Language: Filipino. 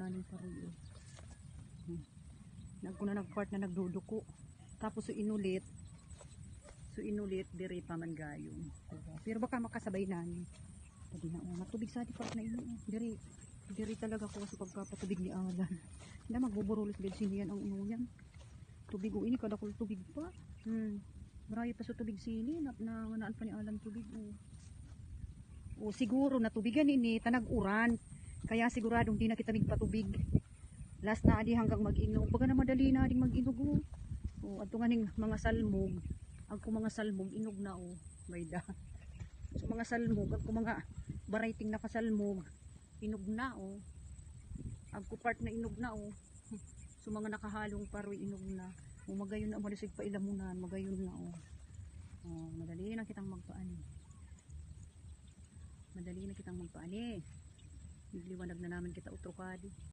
nanin paruyo. Nagkuna nagpart na nagduduko. Tapos so inulit diri pa man gayong. Pero baka makasabay nanin. Pwede na matubig sa di part na ino. Diri talaga ko sa pagkapatubig ni Alan. Hindi magbuburulis gid siniyan ang uno yan. Tubig o ini kada kul tubig pa. Marami pa sa tubig sini na naan pa ni Alan tubig o siguro natubigan ini tanag uran. Kaya siguradong di na kita migpatubig. Last na adi hanggang mag-inog. Baga na madali na ading mag-inog o adto nga ning mga salmog. Ang mga salmog inog na bayda. So mga salmog ang mga variety na kasalmog inog na ang kupart na inog na so mga nakahalong paroy inog na magayon na malisig pa ilamunan magayon na madali na kitang magpaani liwanag na naman kita utrokadi.